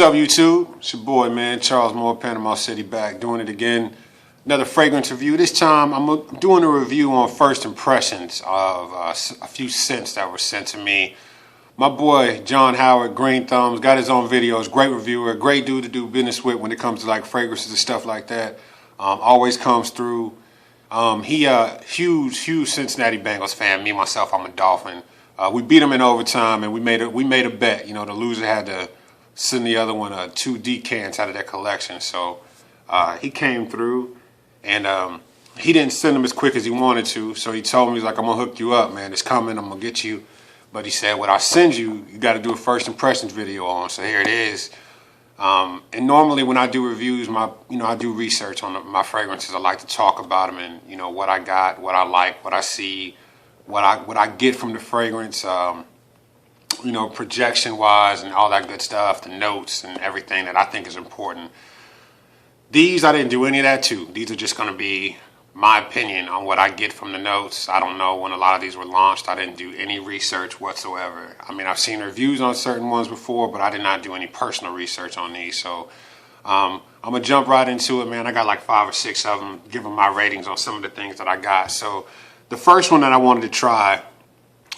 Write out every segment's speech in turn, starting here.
What's up, YouTube? It's your boy, man, Charles Moore, Panama City, back doing it again. Another fragrance review. This time, I'm doing a review on first impressions of a few scents that were sent to me. My boy, John Howard, Green Thumbs, got his own videos. Great reviewer, great dude to do business with when it comes to like fragrances and stuff like that. Always comes through. Huge Cincinnati Bengals fan. Me, myself, I'm a Dolphin. We beat them in overtime, and we made a bet. You know, the loser had to send the other one 2 decants out of their collection. So he came through, and he didn't send them as quick as he wanted to. So he told me, he's like, I'm gonna hook you up, man. It's coming. I'm gonna get you. But he said, what I send you, you got to do a first impressions video on. So here it is. And normally when I do reviews, I do research on my fragrances. I like to talk about them and what I got, what I like, what I see, what I get from the fragrance. Projection wise and all that good stuff, the notes and everything that I think is important. These, I didn't do any of that too. These are just going to be my opinion on what I get from the notes. I don't know when a lot of these were launched. I didn't do any research whatsoever. I mean, I've seen reviews on certain ones before, but I did not do any personal research on these. So I'm going to jump right into it, man. I got like 5 or 6 of them, give them my ratings on some of the things that I got. So the first one that I wanted to try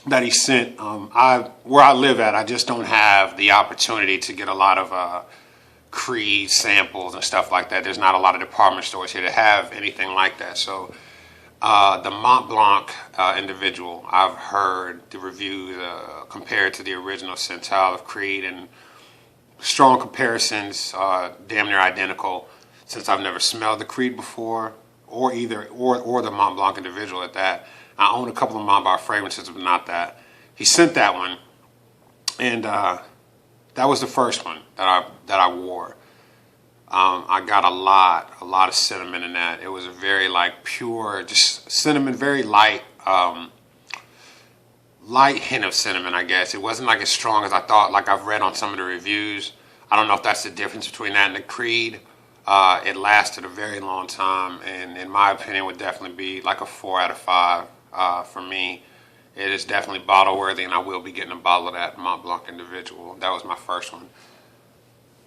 that he sent, where I live at, I just don't have the opportunity to get a lot of Creed samples and stuff like that. There's not a lot of department stores here that have anything like that. So the Mont Blanc individual, I've heard the reviews compared to the original Centile of Creed, and strong comparisons, damn near identical, since I've never smelled the Creed before, or the Mont Blanc individual at that. I own a couple of Mont Blanc fragrances, but not that. He sent that one, and that was the first one that I wore. I got a lot of cinnamon in that. It was a very like pure, just cinnamon, very light hint of cinnamon, I guess. It wasn't like as strong as I thought, like I've read on some of the reviews. I don't know if that's the difference between that and the Creed. It lasted a very long time, and in my opinion would definitely be like a 4 out of 5 for me. It is definitely bottle worthy, and I will be getting a bottle of that Mont Blanc individual. That was my first one.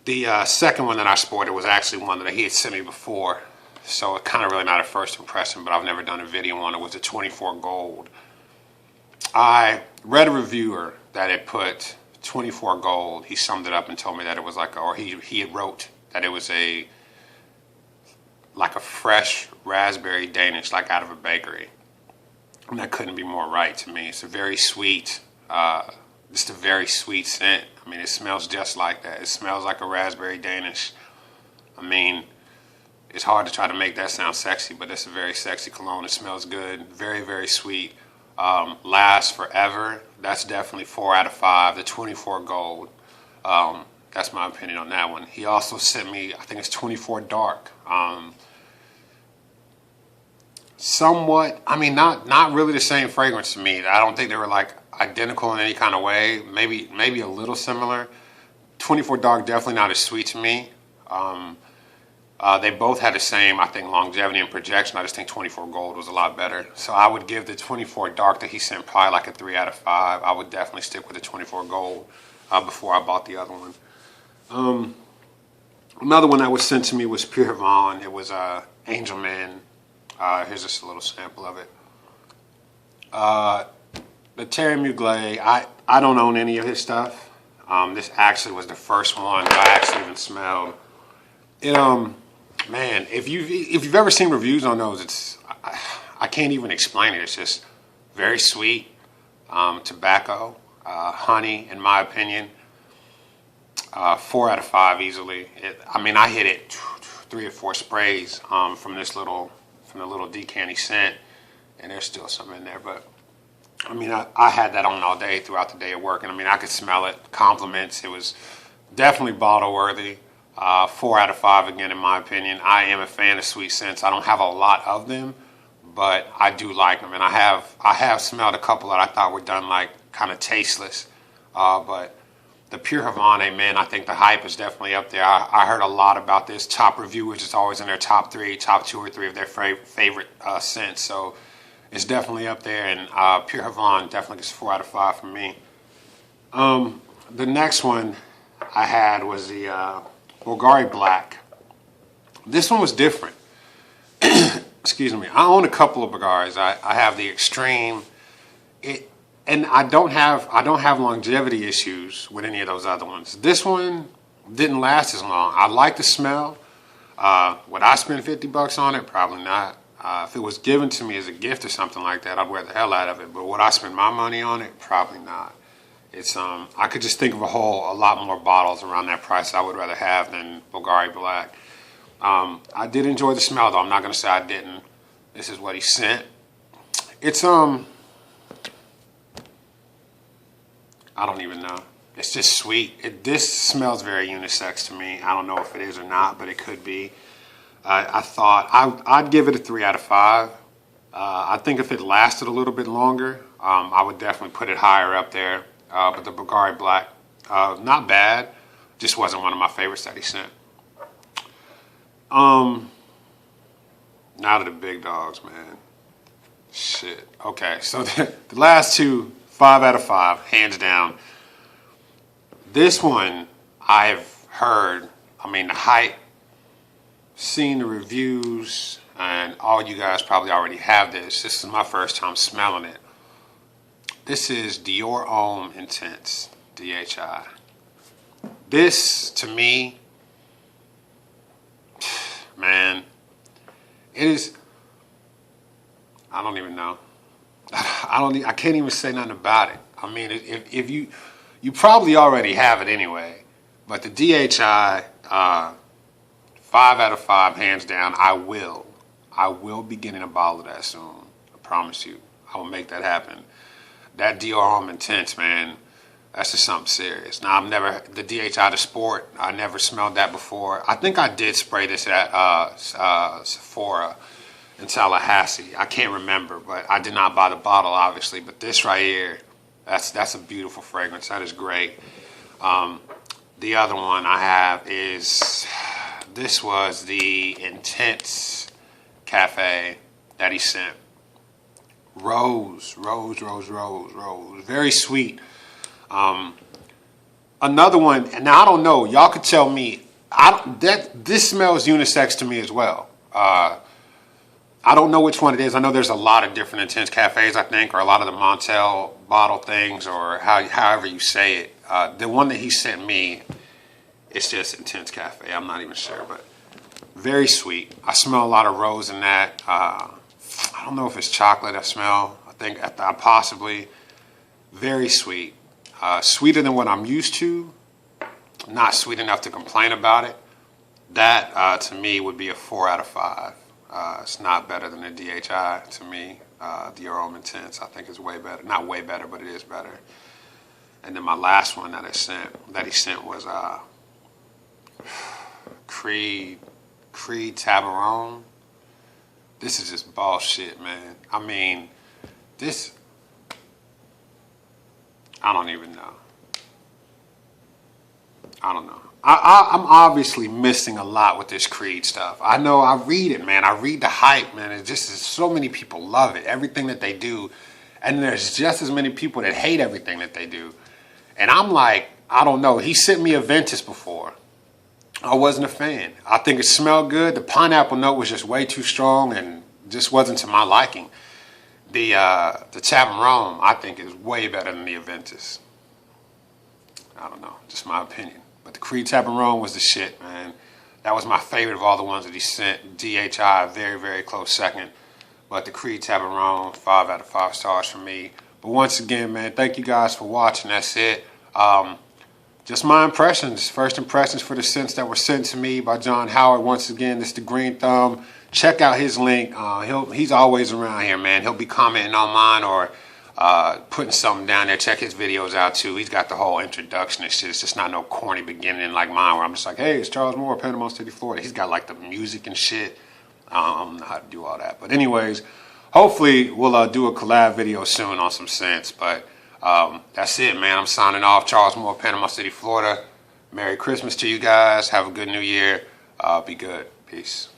The second one that I sported was actually one that he had sent me before, so it's kind of really not a first impression, but I've never done a video on it. It was a 24 Gold. I read a reviewer that had put 24 Gold. He summed it up and told me that it was like, or he had wrote that it was like a fresh raspberry Danish, like out of a bakery. And that couldn't be more right to me. It's a very sweet, just a very sweet scent. I mean, it smells just like that. It smells like a raspberry Danish. I mean, it's hard to try to make that sound sexy, but it's a very sexy cologne. It smells good, very, very sweet. Lasts forever. That's definitely 4 out of 5. The 24 Gold. That's my opinion on that one. He also sent me, I think it's 24 Dark. Somewhat, I mean, not really the same fragrance to me. I don't think they were like identical in any kind of way. Maybe a little similar. 24 Dark, definitely not as sweet to me. They both had the same, I think, longevity and projection. I just think 24 Gold was a lot better. So I would give the 24 Dark that he sent probably like a 3 out of 5. I would definitely stick with the 24 Gold before I bought the other one. Another one that was sent to me was Pure Havana. It was Angel Man. Here's just a little sample of it. The Terry Mugler, I don't own any of his stuff. This actually was the first one that I actually even smelled. It, man, if you've ever seen reviews on those, I can't even explain it. It's just very sweet, tobacco, honey, in my opinion. 4 out of 5 easily. I mean, I hit it 3 or 4 sprays from the little decanty scent, and there's still some in there, but I mean, I had that on all day throughout the day at work, and I mean, I could smell it. Compliments. It was definitely bottle worthy. 4 out of 5 again, in my opinion. I am a fan of sweet scents. I don't have a lot of them, but I do like them, and I have smelled a couple that I thought were done like kind of tasteless, but the Pure Havana, man, I think the hype is definitely up there. I heard a lot about this. Top reviewers, it's always in their top 2 or 3 of their favorite scents. So it's definitely up there. And Pure Havana definitely gets 4 out of 5 from me. The next one, I had was the Bulgari Black. This one was different. Excuse me. I own a couple of Bulgaris. I have the Extreme. And I don't have longevity issues with any of those other ones. This one didn't last as long. I like the smell. Would I spend $50 on it? Probably not. If it was given to me as a gift or something like that, I'd wear the hell out of it. But would I spend my money on it? Probably not. It's I could just think of a lot more bottles around that price I would rather have than Bulgari Black. I did enjoy the smell though. I'm not gonna say I didn't. This is what he sent. It's I don't even know. It's just sweet. This smells very unisex to me. I don't know if it is or not, but it could be. I thought I'd give it a 3 out of 5. I think if it lasted a little bit longer, I would definitely put it higher up there. But the Bulgari Black, not bad. Just wasn't one of my favorites that he sent. Now to the big dogs, man. Shit. Okay, so the last two, 5 out of 5, hands down. This one I've heard, the hype, seen the reviews, and all you guys probably already have this. This is my first time smelling it. This is Dior Homme Intense, DHI. This, to me, man, it is, I don't even know. I can't even say nothing about it. If you probably already have it anyway, but the DHI, 5 out of 5, hands down. I will be getting a bottle of that soon. I promise you. I will make that happen. That Dior Homme Intense, man, that's just something serious. Now, the DHI the Sport, I never smelled that before. I think I did spray this at Sephora in Tallahassee. I can't remember, but I did not buy the bottle, obviously. But this right here, that's a beautiful fragrance. That is great. The other one I have is, this was the Intense Cafe that he sent. Rose. Very sweet. Another one, and now I don't know, y'all could tell me, this smells unisex to me as well. I don't know which one it is. I know there's a lot of different Intense Cafes, I think, or a lot of the Montel bottle things, or however you say it. The one that he sent me, it's just Intense Cafe. I'm not even sure, but very sweet. I smell a lot of rose in that. I don't know if it's chocolate I smell. I think possibly. Very sweet. Sweeter than what I'm used to. Not sweet enough to complain about it. That, to me, would be a 4 out of 5. It's not better than the DHI to me. Dior Homme Intense, I think, is way better. Not way better, but it is better. And then my last one that he sent was Creed Tabaron. This is just bullshit, man. This, I don't even know. I don't know. I'm obviously missing a lot with this Creed stuff. I know, I read it, man. I read the hype, man. It's just so many people love it, everything that they do. And there's just as many people that hate everything that they do. And I'm like, I don't know. He sent me a Ventus before. I wasn't a fan. I think it smelled good. The pineapple note was just way too strong and just wasn't to my liking. The Tabaron, I think, is way better than the Ventus. I don't know, just my opinion. But the Creed Tabaron was the shit, man. That was my favorite of all the ones that he sent. DHI, very, very close second. But the Creed Tabaron, 5 out of 5 stars for me. But once again, man, thank you guys for watching. That's it. Just my impressions, first impressions for the scents that were sent to me by John Howard. Once again, this is the Green Thumb. Check out his link. He's always around here, man. He'll be commenting on mine or putting something down there. Check his videos out too. He's got the whole introduction and shit. It's just not no corny beginning like mine where I'm just like, hey, it's Charles Moore, Panama City, Florida. He's got like the music and shit. I don't know how to do all that. But anyways, hopefully we'll do a collab video soon on some scents. But that's it, man. I'm signing off. Charles Moore, Panama City, Florida. Merry Christmas to you guys. Have a good New Year. Be good. Peace.